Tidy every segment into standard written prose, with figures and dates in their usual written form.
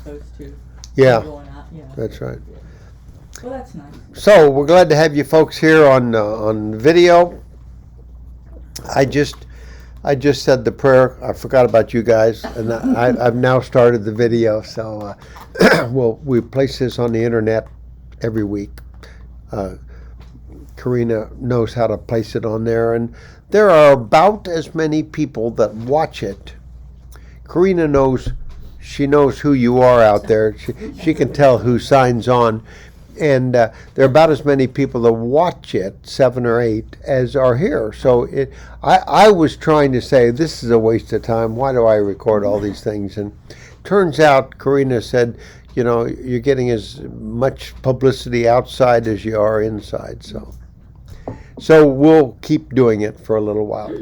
opposed to going out. That's right. Well, that's nice. So we're glad to have you folks here on video. I just said the prayer. I forgot about you guys, and I've now started the video. So we place this on the internet every week. Karina knows how to place it on there, and there are about as many people that watch it. Karina knows. She knows who you are out there. She can tell who signs on. And there are about as many people that watch it, 7 or 8, as are here. So I was trying to say, this is a waste of time. Why do I record all these things? And turns out, Karina said, you're getting as much publicity outside as you are inside. So we'll keep doing it for a little while.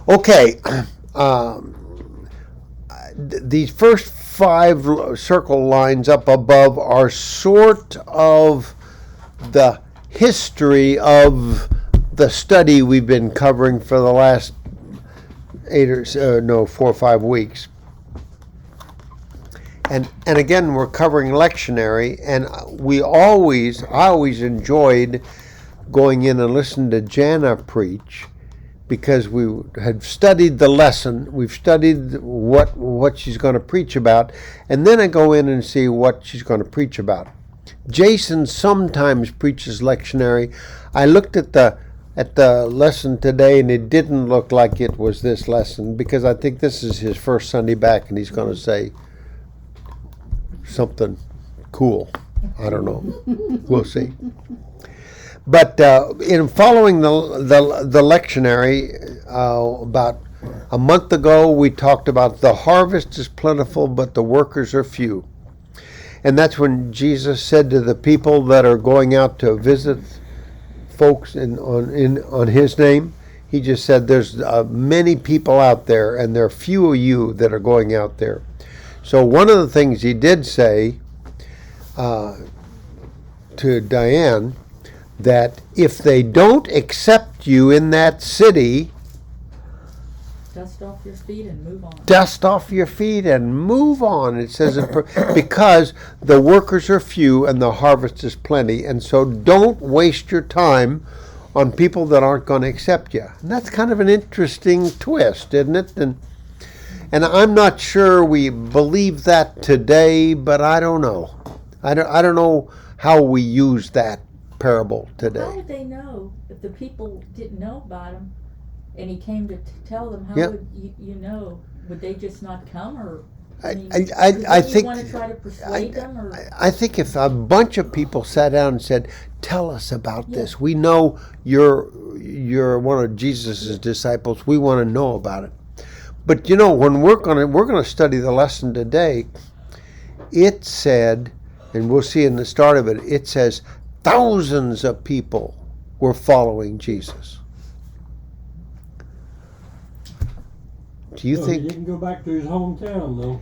Okay. These first 5 circle lines up above are sort of the history of the study we've been covering for the last 4 or 5 weeks. And again, we're covering lectionary, and I always enjoyed going in and listening to Jana preach, because we had studied the lesson, we've studied what she's going to preach about, and then I go in and see what she's going to preach about. Jason sometimes preaches lectionary. I looked at the lesson today, and it didn't look like it was this lesson, because I think this is his first Sunday back, and he's going to say something cool. I don't know. We'll see. But in following the lectionary, about a month ago, we talked about the harvest is plentiful, but the workers are few. And that's when Jesus said to the people that are going out to visit folks on his name, he just said, there's many people out there, and there are few of you that are going out there. So one of the things he did say to Diane, that if they don't accept you in that city, dust off your feet and move on. Dust off your feet and move on. It says, because the workers are few and the harvest is plenty, and so don't waste your time on people that aren't going to accept you. And that's kind of an interesting twist, isn't it? And I'm not sure we believe that today, but I don't know. I don't know how we use that parable today. How would they know if the people didn't know about him and he came to tell them? How would you know? Would they just not come? Or I think you want to try to persuade them? Or? I think if a bunch of people sat down and said, tell us about this. We know you're one of Jesus' disciples. We want to know about it. But when we're going to study the lesson today, it said, and we'll see in the start of it, it says thousands of people were following Jesus. Do you think he didn't go back to his hometown though?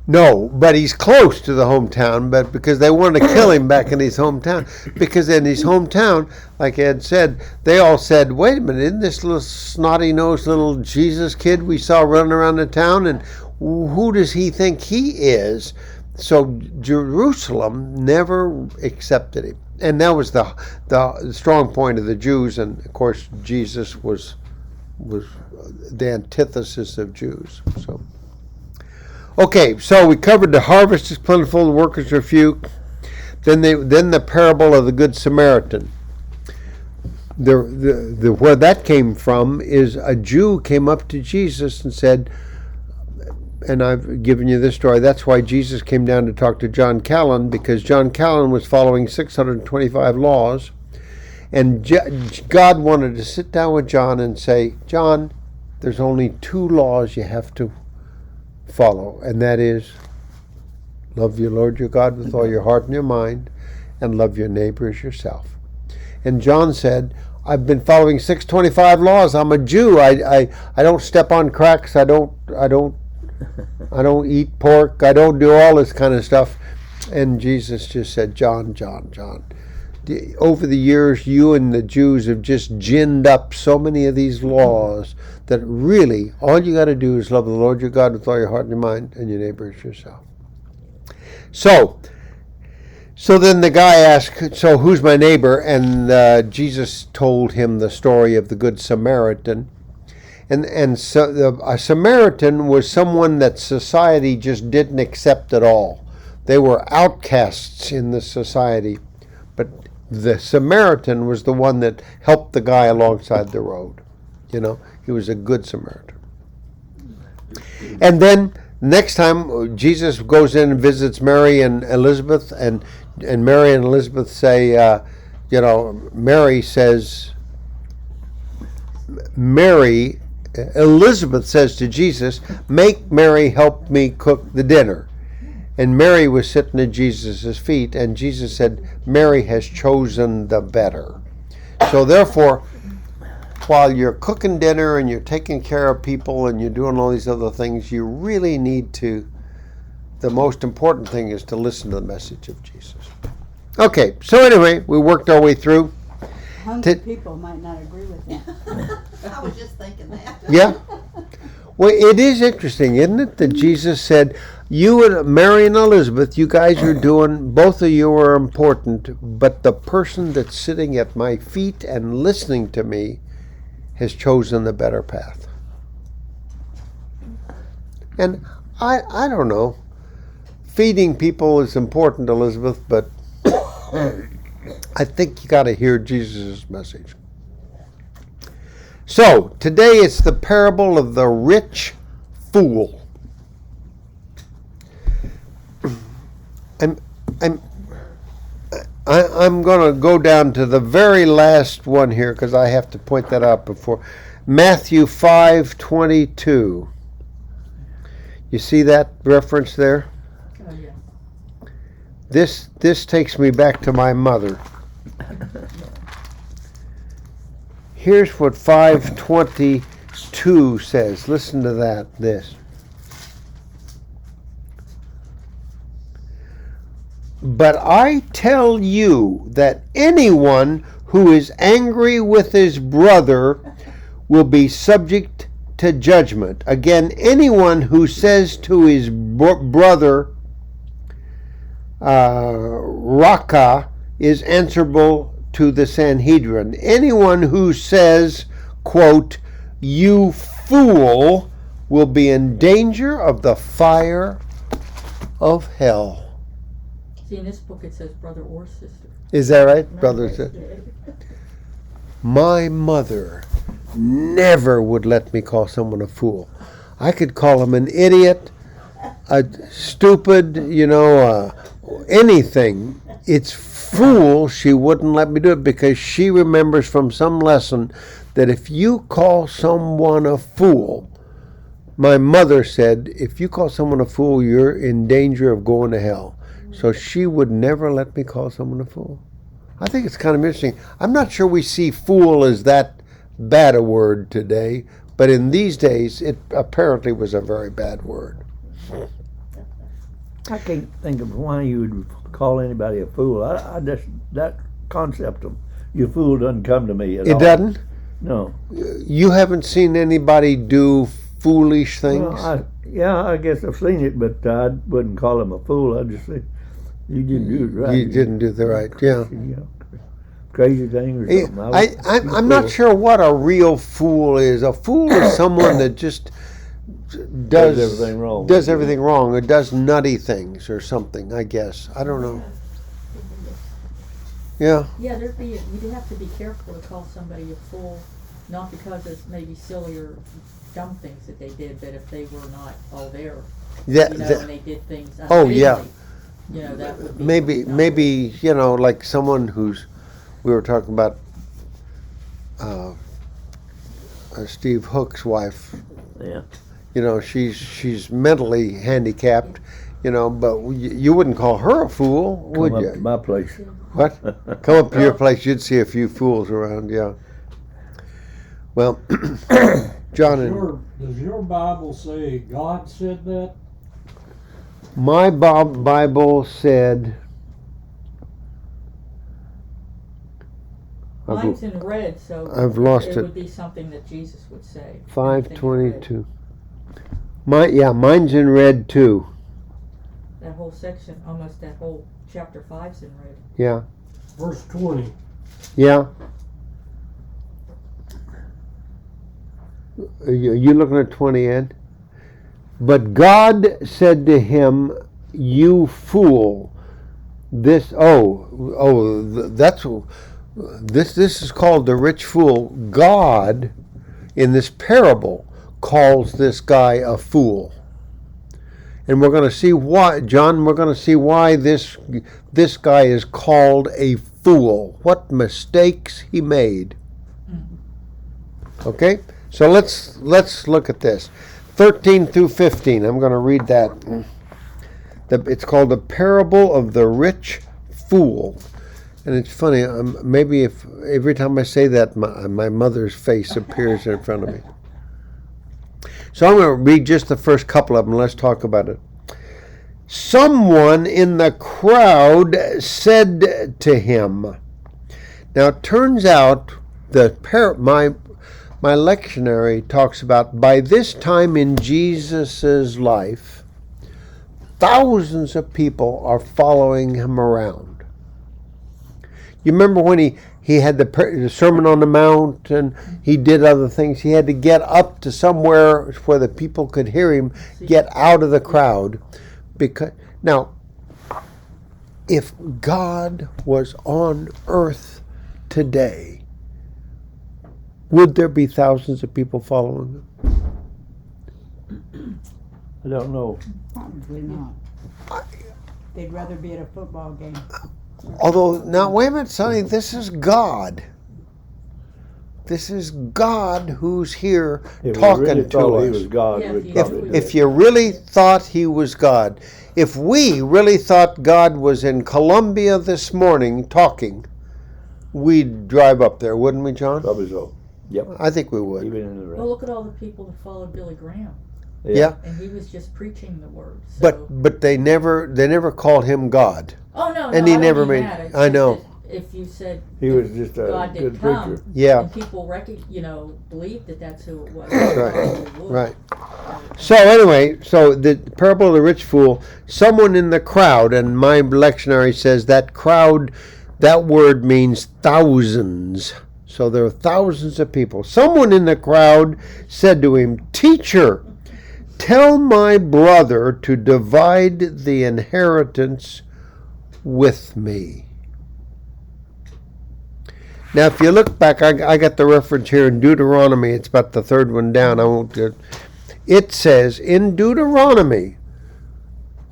No, but he's close to the hometown, but because they wanted to kill him back in his hometown. Because in his hometown, like Ed said, they all said, wait a minute, isn't this little snotty-nosed little Jesus kid we saw running around the town? And who does he think he is? So Jerusalem never accepted him. And that was the strong point of the Jews. And, of course, Jesus was the antithesis of Jews. So. Okay, so we covered the harvest is plentiful, the workers are few. Then the parable of the Good Samaritan. Where that came from is a Jew came up to Jesus and said, and I've given you this story, that's why Jesus came down to talk to John Callan, because John Callan was following 625 laws, and God wanted to sit down with John and say, John, there's only 2 laws you have to follow, and that is love your Lord your God with all your heart and your mind, and love your neighbor as yourself. And John said, I've been following 625 laws. I'm a Jew. I don't step on cracks. I don't eat pork. I don't do all this kind of stuff. And Jesus just said, John, over the years, you and the Jews have just ginned up so many of these laws that really all you got to do is love the Lord your God with all your heart and your mind, and your neighbor as yourself. So then the guy asked, so who's my neighbor? And Jesus told him the story of the Good Samaritan. And so a Samaritan was someone that society just didn't accept at all. They were outcasts in the society. But the Samaritan was the one that helped the guy alongside the road. He was a good Samaritan. And then next time Jesus goes in and visits Mary and Elizabeth, and Mary and Elizabeth say, Mary says, Elizabeth says to Jesus, make Mary help me cook the dinner. And Mary was sitting at Jesus' feet, and Jesus said, Mary has chosen the better. So therefore, while you're cooking dinner and you're taking care of people and you're doing all these other things, you really need to, the most important thing is to listen to the message of Jesus. Okay, so anyway, we worked our way through. Hungry people might not agree with that. I was just thinking that. Yeah. Well, it is interesting, isn't it, that Jesus said, you and Mary and Elizabeth, you guys are doing, both of you are important, but the person that's sitting at my feet and listening to me has chosen the better path. And I don't know. Feeding people is important, Elizabeth, but I think you got to hear Jesus' message. So, today it's the parable of the rich fool. I'm going to go down to the very last one here because I have to point that out before. Matthew 5:22. You see that reference there? Oh, yeah. This takes me back to my mother. Here's what 5:22 says. Listen to this. But I tell you that anyone who is angry with his brother will be subject to judgment. Again, anyone who says to his brother, Raka, is answerable to the Sanhedrin. Anyone who says, quote, you fool, will be in danger of the fire of hell. See, in this book it says brother or sister. Is that right, brother? My mother never would let me call someone a fool. I could call him an idiot, a stupid, anything. It's fool, she wouldn't let me do it because she remembers from some lesson that if you call someone a fool, my mother said, if you call someone a fool, you're in danger of going to hell. So she would never let me call someone a fool. I think it's kind of interesting. I'm not sure we see fool as that bad a word today, but in these days, it apparently was a very bad word. I can't think of why you would call anybody a fool. I just, that concept of you fool doesn't come to me at all. It doesn't? No. You haven't seen anybody do foolish things? Well, I guess I've seen it, but I wouldn't call him a fool. I'd just say, you didn't do it right. You didn't do the right, yeah. Crazy thing or something. I'm not sure what a real fool is. A fool is someone that just does everything wrong. Does everything wrong, or does nutty things or something, I guess. I don't know. Yeah. Yeah, you'd have to be careful to call somebody a fool, not because it's maybe silly or dumb things that they did, but if they were not all there, and they did things unfairly, that would be maybe like someone who's, we were talking about Steve Hook's wife. Yeah. She's mentally handicapped, but you wouldn't call her a fool, would you? Come up to my place. What? Come up to your place, you'd see a few fools around, yeah. Well, John Does your Bible say God said that? My Bible said, Mine's in red, so I've lost it it. would be something that Jesus would say. 5:22. Mine's in red too. That whole section, almost that whole chapter 5's in red. Yeah. Verse 20. Yeah. Are you looking at 20, Ed? But God said to him, "You fool! This this is called the rich fool." God, in this parable, calls this guy a fool, and we're going to see why. John, we're going to see why this guy is called a fool. What mistakes he made. Okay, so let's look at this. 13 through 15. I'm going to read that. It's called the parable of the rich fool. And it's funny, maybe if every time I say that, my mother's face appears in front of me. So I'm going to read just the first couple of them. Let's talk about it. Someone in the crowd said to him. Now it turns out my lectionary talks about, by this time in Jesus' life, thousands of people are following him around. You remember when he had the Sermon on the Mount, and he did other things. He had to get up to somewhere where the people could hear him, get out of the crowd. Now, if God was on earth today, would there be thousands of people following him? I don't know. Probably not. They'd rather be at a football game. Although, now wait a minute, Sonny, this is God. This is God who's here If we talking really to thought us. he was God, Yeah, we'd if probably do If it. you really thought he was God, if we really thought God was in Columbia this morning talking, we'd drive up there, wouldn't we, John? Probably so. Yep. I think we would. Even in the Well, rain. look at all the people that followed Billy Graham, Yeah. and he was just preaching the word. So. But they never called him God. Oh no, and no, he I don't never mean made- that. It's I just know. that if you said He was just a God good did come, preacher. Yeah. and people believed that that's who it was. Right, Would. right. So anyway, so the parable of the rich fool, someone in the crowd, and my lectionary says that crowd, that word means thousands. So there are thousands of people. Someone in the crowd said to him, "Teacher, tell my brother to divide the inheritance with me." Now, if you look back, I got the reference here in Deuteronomy. It's about the third one down. I won't do it. It says in Deuteronomy,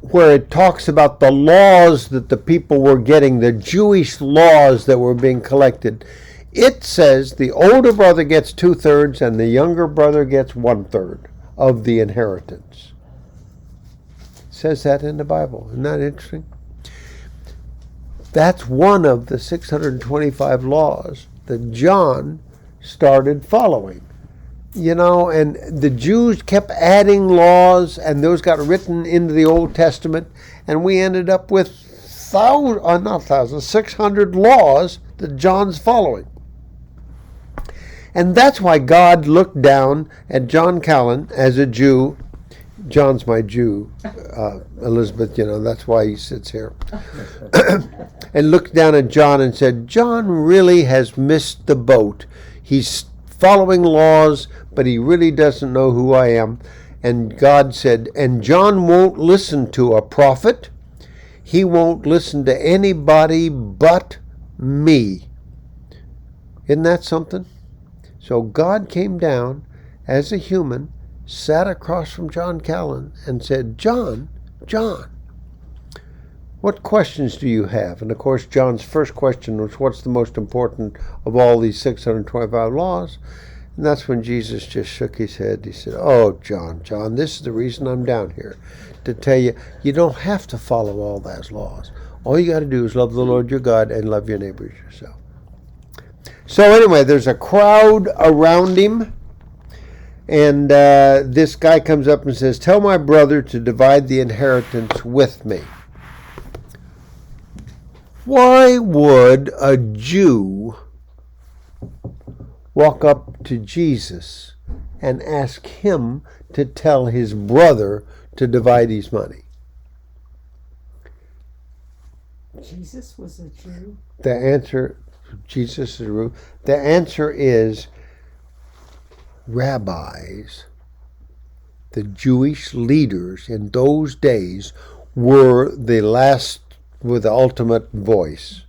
where it talks about the laws that the people were getting, the Jewish laws that were being collected, it says the older brother gets 2/3 and the younger brother gets 1/3 of the inheritance. It says that in the Bible. Isn't that interesting? That's one of the 625 laws that John started following. You know, and the Jews kept adding laws, and those got written into the Old Testament, and we ended up with 600 laws that John's following. And that's why God looked down at John Callan as a Jew. John's my Jew, Elizabeth, you know, that's why he sits here. And looked down at John and said, "John really has missed the boat. He's following laws, but he really doesn't know who I am." And God said, "And John won't listen to a prophet. He won't listen to anybody but me." Isn't that something? So God came down as a human, sat across from John Callan and said, John, what questions do you have?" And of course, John's first question was, what's the most important of all these 625 laws? And that's when Jesus just shook his head. He said, "Oh, John, this is the reason I'm down here, to tell you, you don't have to follow all those laws. All you got to do is love the Lord your God and love your neighbors yourself." So anyway, there's a crowd around him, and this guy comes up and says, "Tell my brother to divide the inheritance with me." Why would a Jew walk up to Jesus and ask him to tell his brother to divide his money? Jesus was a Jew. The answer, Jesus is rude. The answer is rabbis, the Jewish leaders in those days, were the ultimate voice.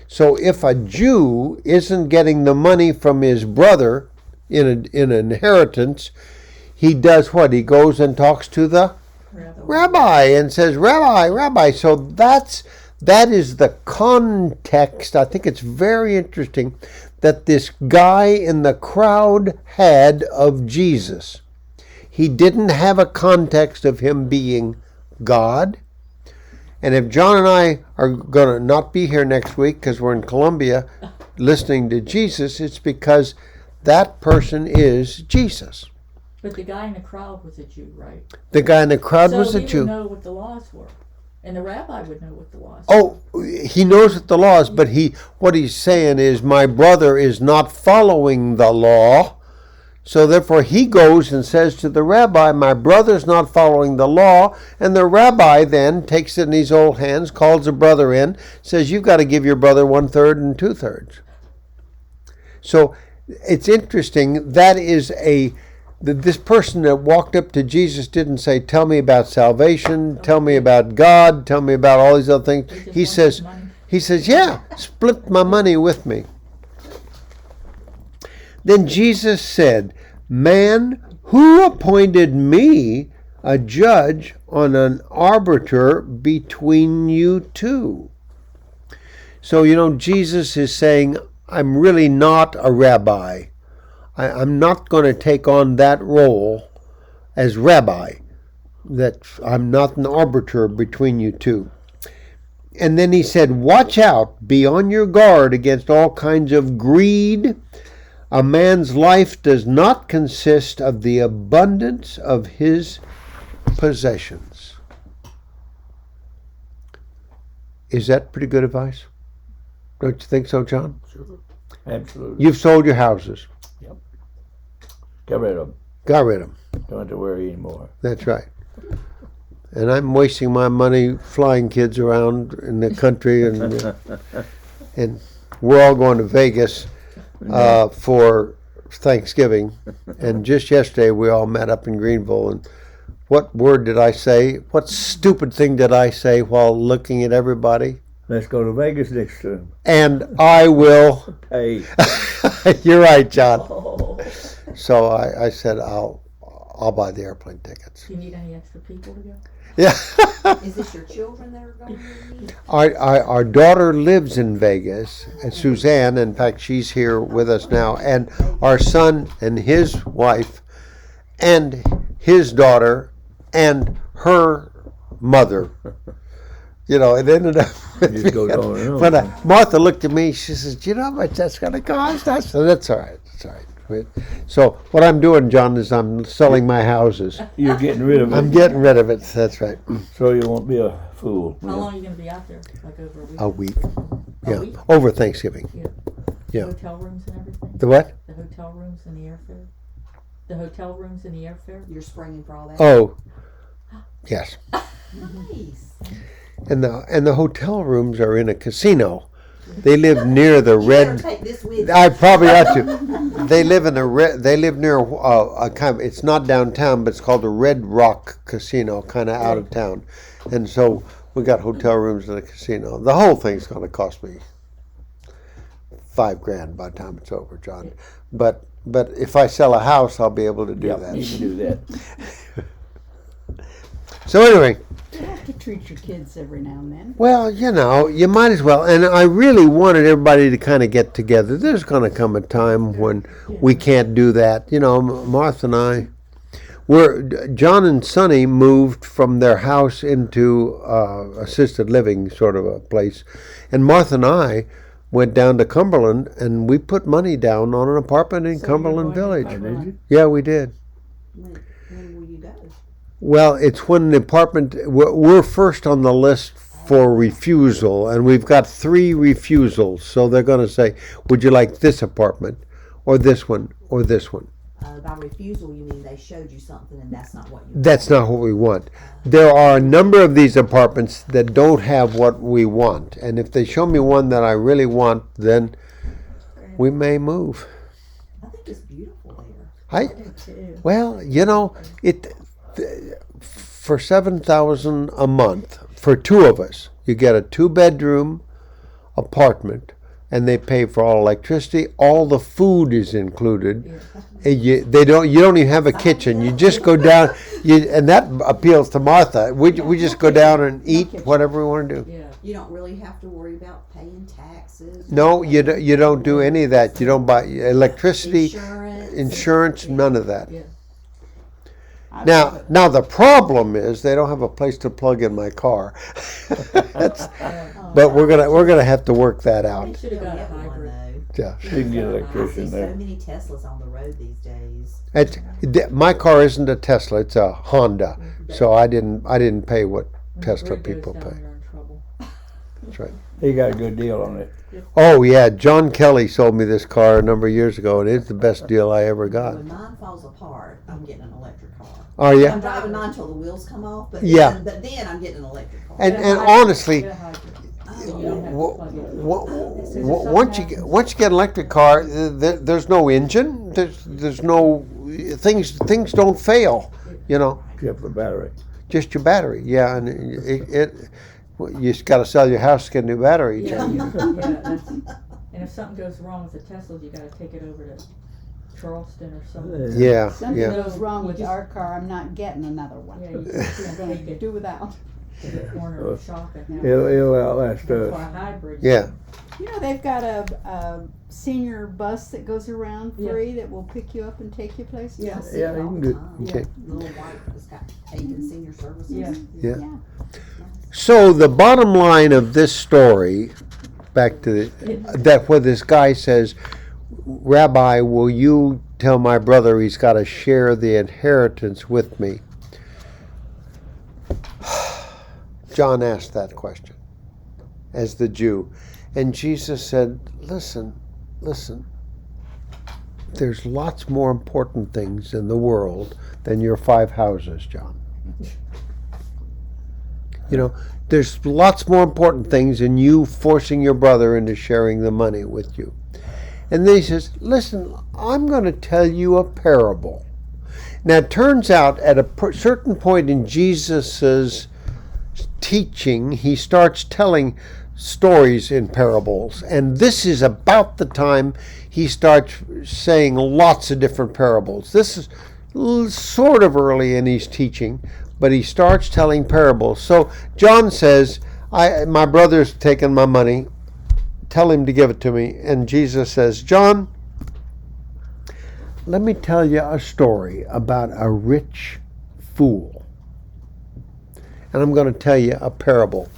So if a Jew isn't getting the money from his brother in an inheritance, he does what? He goes and talks to the rabbi and says, Rabbi. So that is the context. I think it's very interesting that this guy in the crowd had of Jesus. He didn't have a context of him being God. And if John and I are going to not be here next week because we're in Colombia listening to Jesus, it's because that person is Jesus. But the guy in the crowd was a Jew, right? The guy in the crowd was a So he Jew. would know what the laws were. And the rabbi would know what the laws were. Oh, he knows what the law is, but what he's saying is, my brother is not following the law, so therefore he goes and says to the rabbi, my brother's not following the law, and the rabbi then takes it in his old hands, calls the brother in, says, you've got to give your brother 1/3 and 2/3. So it's interesting, this person that walked up to Jesus didn't say, tell me about salvation, tell me about God, tell me about all these other things. He says, yeah, split my money with me. Then Jesus said, man, who appointed me a judge on an arbiter between you two? So, Jesus is saying, I'm really not a rabbi. I'm not going to take on that role as rabbi, that I'm not an arbiter between you two. And then he said, watch out, be on your guard against all kinds of greed. A man's life does not consist of the abundance of his possessions. Is that pretty good advice? Don't you think so, John? Sure. Absolutely. You've sold your houses. Yep. Got rid of them. Got rid of them. Don't have to worry anymore. That's right. And I'm wasting my money flying kids around in the country, and we're all going to Vegas for Thanksgiving. And just yesterday we all met up in Greenville, and what word did I say? What stupid thing did I say while looking at everybody? Let's go to Vegas next time. And I will. Hey. You're right, John. Oh. So I said I'll buy the airplane tickets. Do you need any extra people to go? Yeah. Is this your children that are going with you? Our daughter lives in Vegas, and Suzanne, in fact, she's here with us now, and our son and his wife and his daughter and her mother. It ended up with Just goes on and on. when Martha looked at me, she says, do you know how much that's going to cost? I said, that's all right. It's all right. So what I'm doing, John, is I'm selling my houses. You're getting rid of it. I'm getting rid of it. That's right. So you won't be a fool. How long are you going to be out there? Like over a week? A week. A Yeah. week? Over Thanksgiving. Yeah. Yeah. The hotel rooms and everything? The what? The hotel rooms and the airfare? The hotel rooms and the airfare? You're springing for all that? Oh, yes. Nice. And the hotel rooms are in a casino. They live near the You better Red. take this with you. I probably ought to. They live in the Red. They live near a kind of. It's not downtown, but it's called the Red Rock Casino, kind of out of town. And so we got hotel rooms in the casino. The whole thing's going to cost me $5,000 by the time it's over, John. But if I sell a house, I'll be able to do that. You can do that. So anyway. You have to treat your kids every now and then. Well, you might as well. And I really wanted everybody to kind of get together. There's going to come a time when we can't do that. Martha and I, John and Sonny moved from their house into assisted living sort of a place. And Martha and I went down to Cumberland, and we put money down on an apartment in So Cumberland you're going to Village. Cumberland. Yeah, we did. When will you go? Well, it's when the apartment, we're first on the list for refusal, and we've got 3 refusals. So they're going to say, would you like this apartment? or this one, or this one. By refusal, you mean they showed you something and that's not what you That's not what we want. There are a number of these apartments that don't have what we want. And if they show me one that I really want, then we may move. I think it's beautiful there. Well, you know, for $7,000 a month for two of us, you get a 2-bedroom apartment, and they pay for all electricity. All the food is included. And you don't even have a kitchen. You just go down, and that appeals to Martha. We just go down and eat whatever we want to do. Yeah. You don't really have to worry about paying taxes. No, you don't do any of that. You don't buy electricity, Insurance. insurance, none of that. Yeah. Now the problem is they don't have a place to plug in my car. But we're gonna have to work that They out. should have got a Get one, hybrid. though. Yeah. You can get an I see electrician so there. many Teslas on the road these days. My car isn't a Tesla; it's a Honda. So I didn't pay what When Tesla the grid people goes down, pay. you're in trouble. That's right. He got a good deal on it. Oh yeah, John Kelly sold me this car a number of years ago, and it's the best deal I ever got. When mine falls apart, I'm getting an electric car. Oh yeah, I'm driving mine till the wheels come off, but Yeah. then I'm getting an electric car. and Get a hybrid. honestly, Get a hybrid. So you don't have to plug it in. once you get an electric car, there's no engine. There's no things don't fail. You know, Except for battery. just your battery. Yeah, and you just got to sell your house to get a new battery. Yeah, change. and if something goes wrong with the Teslas, you gotta take it over to Charleston or something. Yeah, Something yeah. goes wrong with You just- our car, I'm not getting another one. Yeah, you just I'm take going to it do without. to the corner of the shop and have It'll outlast That's why us. hybrid. Yeah. You know, they've got a senior bus that goes around Yeah. free that will pick you up and take you places. Yeah. I see Yeah, it you all can the do- time. Okay. Little white has got Aiken Senior Services. Yeah. Yeah. Yeah. So the bottom line of this story, back to that, where this guy says, "Rabbi, will you tell my brother he's got to share the inheritance with me?" John asked that question as the Jew, and Jesus said, listen, there's lots more important things in the world than your 5 houses, John. You know, there's lots more important things than you forcing your brother into sharing the money with you. And then he says, listen, I'm going to tell you a parable. Now, it turns out at a certain point in Jesus's teaching, he starts telling stories in parables. And this is about the time he starts saying lots of different parables. This is sort of early in his teaching, but he starts telling parables. So John says, my brother's taken my money. Tell him to give it to me. And Jesus says, John, let me tell you a story about a rich fool. And I'm going to tell you a parable.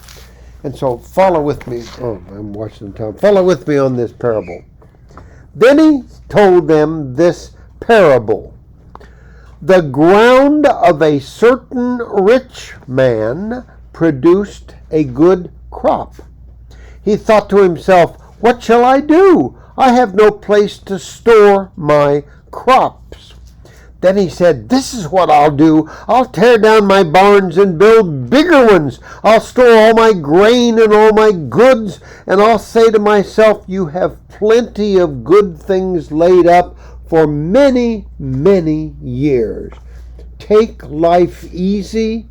And so follow with me. Oh, I'm watching the time. Follow with me on this parable. Then he told them this parable. The ground of a certain rich man produced a good crop. He thought to himself, what shall I do? I have no place to store my crops. Then he said, this is what I'll do. I'll tear down my barns and build bigger ones. I'll store all my grain and all my goods, and I'll say to myself, you have plenty of good things laid up for many, many years. Take life easy,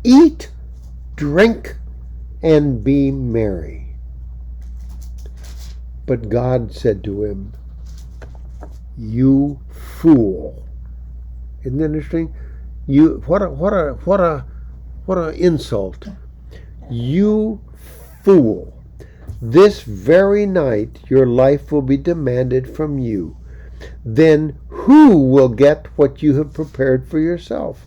eat, drink, and be merry. But God said to him, you fool. Isn't that interesting? You what a insult. You fool. This very night your life will be demanded from you. Then who will get what you have prepared for yourself?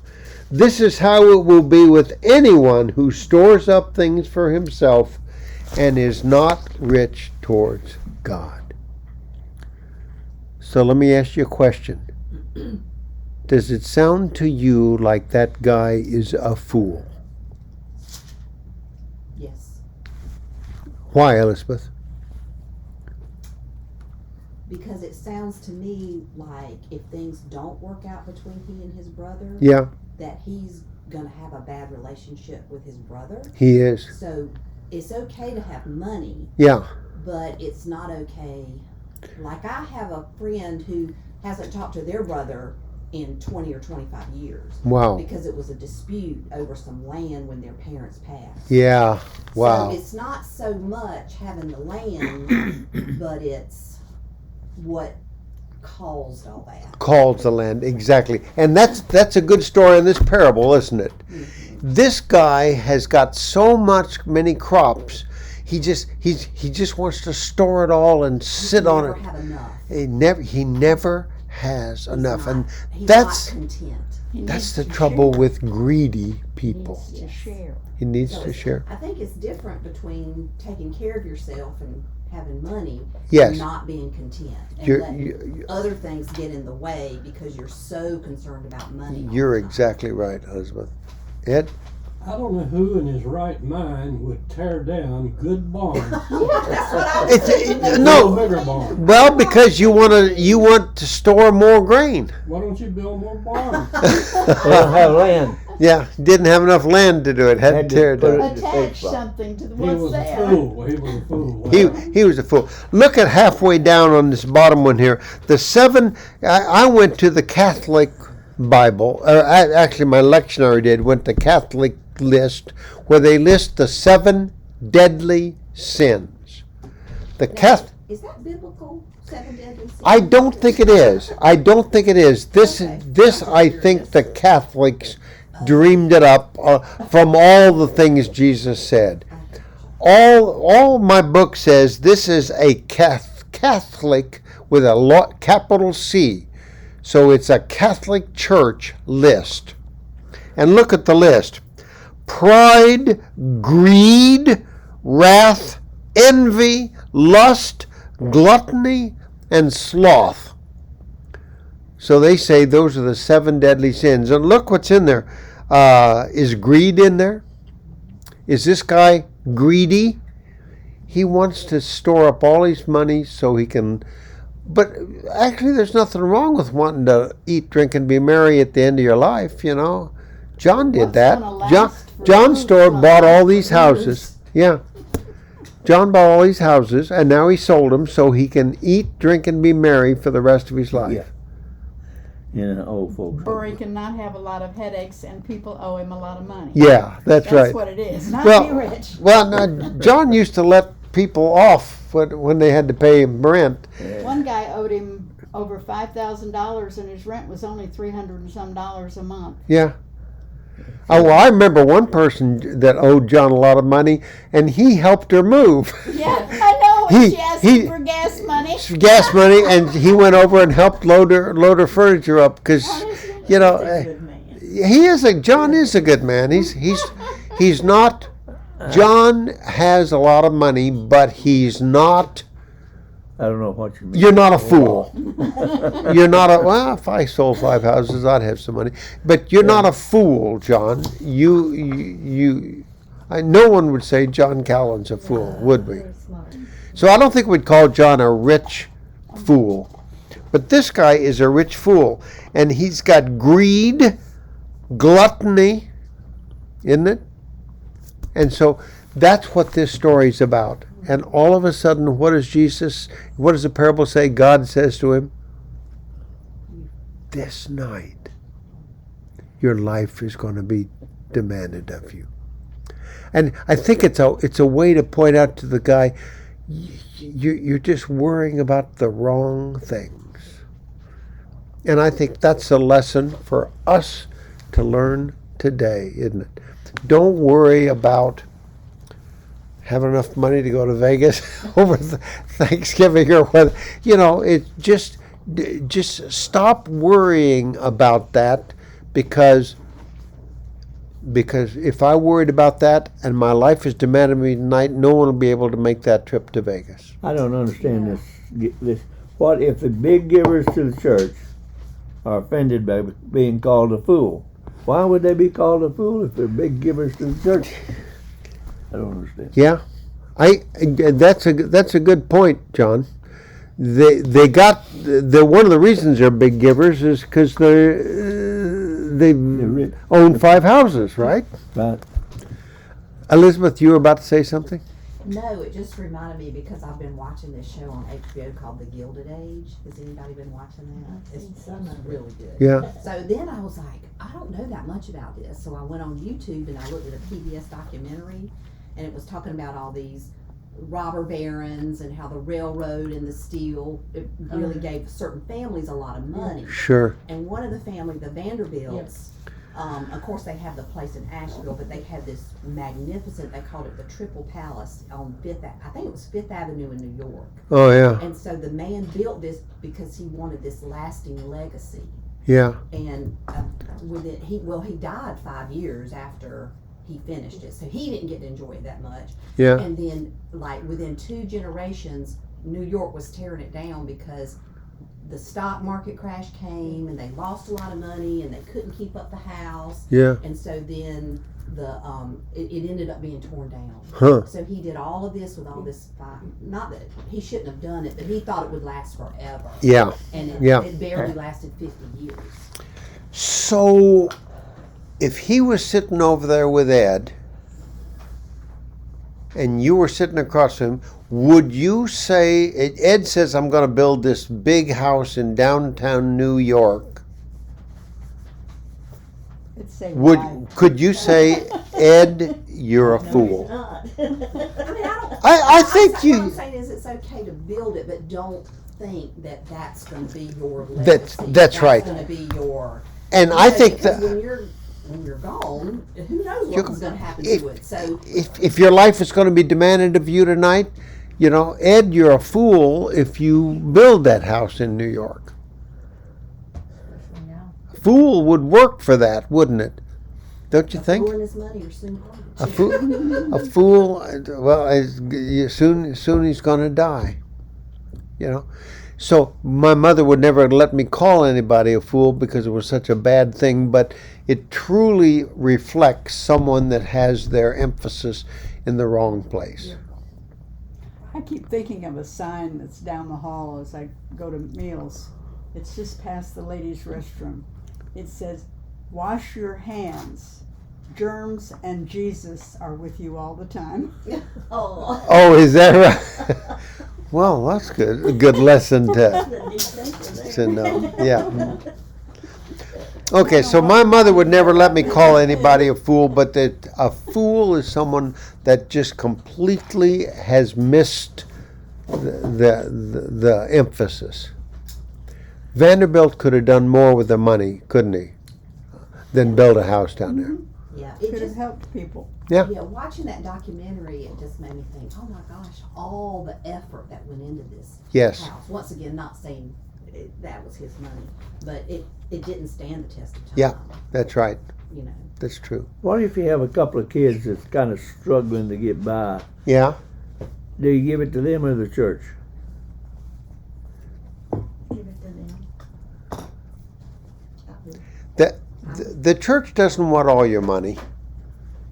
This is how it will be with anyone who stores up things for himself and is not rich towards God. So let me ask you a question. Does it sound to you like that guy is a fool? Yes. Why, Elizabeth? Because it sounds to me like if things don't work out between he and his brother, Yeah, that he's gonna have a bad relationship with his brother. he is. So it's okay to have money, Yeah, but it's not okay. Like I have a friend who hasn't talked to their brother in 20 or 25 years wow. because it was a dispute over some land when their parents passed. Yeah, wow. So it's not so much having the land, but it's what caused all that. Calls the land, exactly. And that's a good story in this parable, isn't it? This guy has got so many crops. He just wants to store it all and sit on Never it. have enough. He never has enough, and He's that's not content. He that's needs the to trouble share. with greedy people. He needs to share. He needs So to it's- share. I think it's different between taking care of yourself and having money Yes. and not being content and You're letting other things get in the way because you're so concerned about money. all you're the time. exactly right, Elizabeth. Ed? I don't know who in his right mind would tear down good barns. That's what I was thinking. Build a No. bigger barn. Well, because you want to store more grain. Why don't you build more barns? They don't have land. Yeah, didn't have enough land to do it. Had to tear it put down. it- Attach something to the He what's was a there. fool. He was a fool. He was a fool. Look at halfway down on this bottom one here. The seven. I went to the Catholic Bible. Actually, my lectionary did. Went to Catholic list where they list the 7 deadly sins. The Catholic. Is that biblical? 7 deadly sins? I don't think it is. I don't think it is. This I think the Catholics dreamed it up from all the things Jesus said. All my book says this is a Catholic with a capital C. So it's a Catholic Church list. And look at the list. Pride, greed, wrath, envy, lust, gluttony, and sloth. So they say those are the 7 deadly sins. And look what's in there. Is greed in there? Is this guy greedy? He wants to store up all his money so he can... But actually there's nothing wrong with wanting to eat, drink, and be merry at the end of your life, you know. John did What's that. gonna last John forever bought all lasts these for houses. Yeah. John bought all these houses, and now he sold them so he can eat, drink, and be merry for the rest of his life. Yeah, old folks. Or he cannot have a lot of headaches and people owe him a lot of money. Yeah, that's right. That's what it is. Not Well- be rich. Well, now, John used to let people off when they had to pay him rent. One guy owed him over $5,000 and his rent was only $300 and some a month. Yeah. Oh, well, I remember one person that owed John a lot of money, and he helped her move. Yeah, I know. He- She asked he- him for gas money. Gas money, and he went over and helped load her furniture up because, you know, Good man. John is a good man. He's not. John has a lot of money, but he's not. I don't know what you mean. You're not a fool. You're not a. Well, if I sold 5 houses, I'd have some money. But you're not a fool, John. No one would say John Callan's a fool, would we? So I don't think we'd call John a rich fool. But this guy is a rich fool. And he's got greed, gluttony, isn't it? And so that's what this story's about. And all of a sudden, what does the parable say? God says to him, this night, your life is going to be demanded of you. And I think it's a way to point out to the guy, you're just worrying about the wrong things. And I think that's a lesson for us to learn today, isn't it? Don't worry about having enough money to go to Vegas over Thanksgiving or whether, it just stop worrying about that because if I worried about that and my life is demanding me tonight, no one will be able to make that trip to Vegas. I don't understand this. What if the big givers to the church are offended by being called a fool? Why would they be called a fool if they're big givers to the church? I don't understand. Yeah, that's a good point, John. they got one of the reasons they're big givers is because they rich. own 5 houses, right? Right. Elizabeth, you were about to say something? No, it just reminded me because I've been watching this show on HBO called The Gilded Age. Has anybody been watching that? It's really good. Yeah. So then I was like, I don't know that much about this. So I went on YouTube and I looked at a PBS documentary, and it was talking about all these robber barons and how the railroad and the steel, it really gave certain families a lot of money. Sure. And one of the family, the Vanderbilts, of course they have the place in Asheville, but they had this magnificent, they called it the Triple Palace on I think it was Fifth Avenue in New York. Oh, yeah. And so the man built this because he wanted this lasting legacy. Yeah. And he died 5 years after he finished it, so he didn't get to enjoy it that much. Yeah. And then, like, within 2 generations, New York was tearing it down because the stock market crash came and they lost a lot of money and they couldn't keep up the house. Yeah. And so then it ended up being torn down. Huh. So he did all of this with all this not that he shouldn't have done it, but he thought it would last forever. Yeah. And it barely lasted 50 years. So, if he was sitting over there with Ed, and you were sitting across from him, would you say, Ed says, I'm going to build this big house in downtown New York. It'd say why. Could you say, Ed, you're a fool? I mean, I think what you. I'm saying is it's okay to build it, but don't think that that's going to be your legacy. That's right. Going to be your. And I think that when you're gone, who knows what's going to happen to it? So if your life is going to be demanded of you tonight, Ed, you're a fool if you build that house in New York. A fool would work for that, wouldn't it? Don't you think? fool and his money are soon gone. A fool. Well, soon he's going to die. So my mother would never let me call anybody a fool because it was such a bad thing, but it truly reflects someone that has their emphasis in the wrong place. I keep thinking of a sign that's down the hall as I go to meals. It's just past the ladies' restroom. It says, "Wash your hands. Germs and Jesus are with you all the time." Oh, is that right? Well, that's good. A good lesson to know. Yeah. Okay, so my mother would never let me call anybody a fool, but that a fool is someone that just completely has missed the emphasis. Vanderbilt could have done more with the money, couldn't he, than build a house down there. Yeah, it Could have just helped people. Yeah. watching that documentary, it just made me think, oh my gosh, all the effort that went into this Yes. house. Once again, not saying that was his money, but it didn't stand the test of time. Yeah, that's right. That's true. What if you have a couple of kids that's kind of struggling to get by? Yeah. Do you give it to them or the church? Give it to them. The church doesn't want all your money.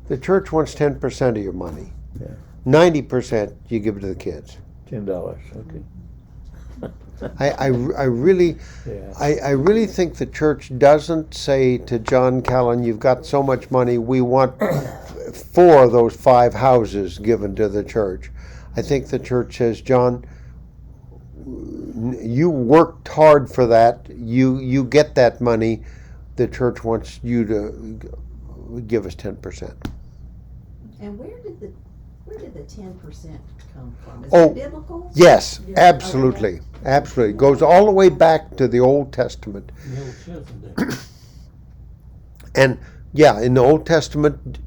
The church wants 10% of your money. Yeah. 90% you give it to the kids. $10. Okay. I really Yeah. I really think the church doesn't say to John Callan, you've got so much money, we want 4 of those 5 houses given to the church. I think the church says, John, you worked hard for that. You get that money. The church wants you to give us 10%. And where did the 10% come from? Is Oh, it biblical? Yes, absolutely. Absolutely. It goes all the way back to the Old Testament. The Old Testament. And yeah, in the Old Testament,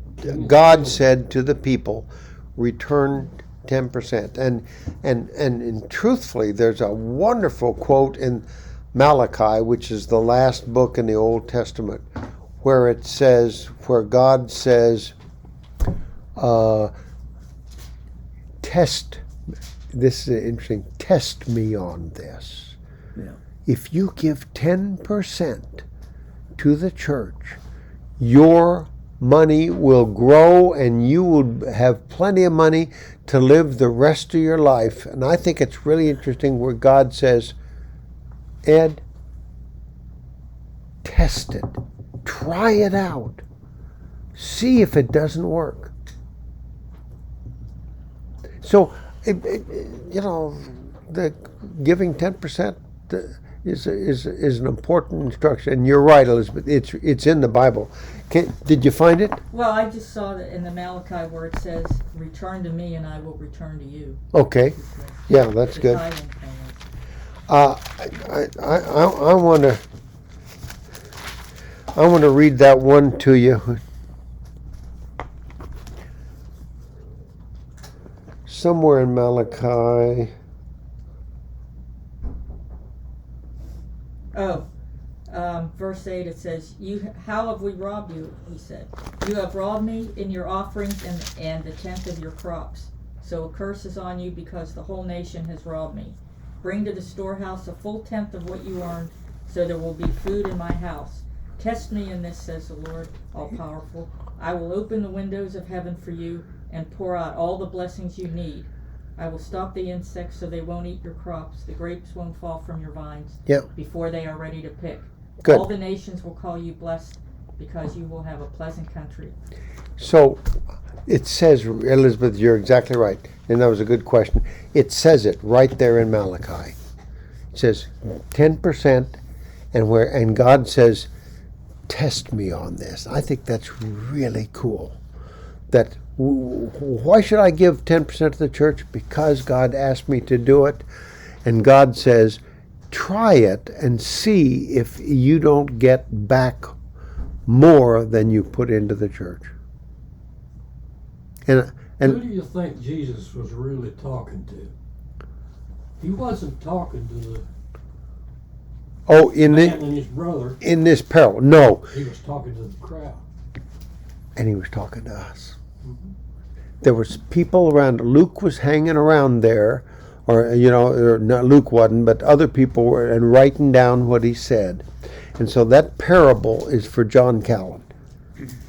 God said to the people, return 10%. And truthfully, there's a wonderful quote in Malachi, which is the last book in the Old Testament, where God says, this is interesting, test me on this. Yeah. If you give 10% to the church, your money will grow and you will have plenty of money to live the rest of your life. And I think it's really interesting where God says, Ed, test it. Try it out. See if it doesn't work. So, the giving 10% is an important instruction. And you're right, Elizabeth. It's in the Bible. Did you find it? Well, I just saw that in the Malachi where it says, "Return to me, and I will return to you." Okay. Yeah, that's good. I want to read that one to you. Somewhere in Malachi. Verse 8, it says, how have we robbed you? He said, you have robbed me in your offerings and the tenth of your crops. So a curse is on you because the whole nation has robbed me. Bring to the storehouse a full tenth of what you earned, so there will be food in my house. Test me in this, says the Lord all-powerful. I will open the windows of heaven for you and pour out all the blessings you need. I will stop the insects so they won't eat your crops. The grapes won't fall from your vines before they are ready to pick. Good. All the nations will call you blessed because you will have a pleasant country. So it says, Elizabeth, you're exactly right. And that was a good question. It says it right there in Malachi. It says 10%, and God says, test me on this. I think that's really cool. That why should I give 10% to the church? Because God asked me to do it. And God says, try it and see if you don't get back more than you put into the church. And who do you think Jesus was really talking to? He wasn't talking to the man and his brother. In this parable, no. He was talking to the crowd. And he was talking to us. Mm-hmm. There was people around. Luke was hanging around there, or not, Luke wasn't, but other people were, and writing down what he said. And so that parable is for John Calvin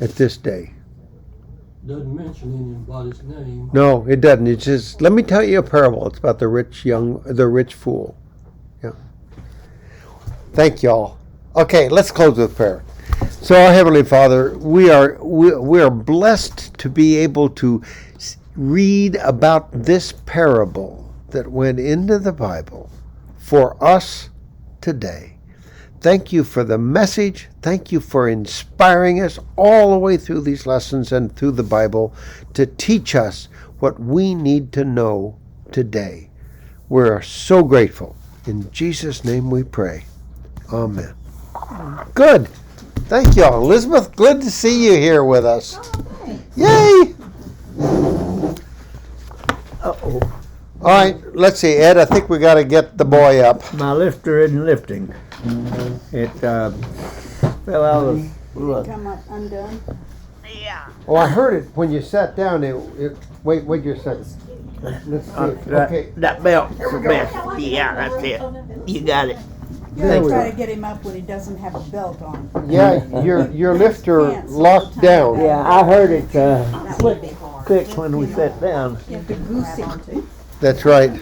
at this day. Doesn't mention anybody's name. No, it doesn't. It's just, let me tell you a parable. It's about the rich fool. Yeah. Thank y'all. Okay, let's close with prayer. So, our Heavenly Father, we are blessed to be able to read about this parable that went into the Bible for us today. Thank you for the message. Thank you for inspiring us all the way through these lessons and through the Bible to teach us what we need to know today. We're so grateful. In Jesus' name we pray. Amen. Good. Thank y'all. Elizabeth, good to see you here with us. Yay! Uh-oh. All right, let's see, Ed, I think we got to get the boy up. My lifter isn't lifting. It fell out of the... Come up undone. Oh, I heard it when you sat down. Wait just a second. Let's see. Okay. That belt's the best. Yeah, that's it. You got it. You gotta try to get him up when he doesn't have a belt on. Yeah, your lifter locked down. Yeah, I heard it That would be hard. click when we sat down. You have to goose him. That's right.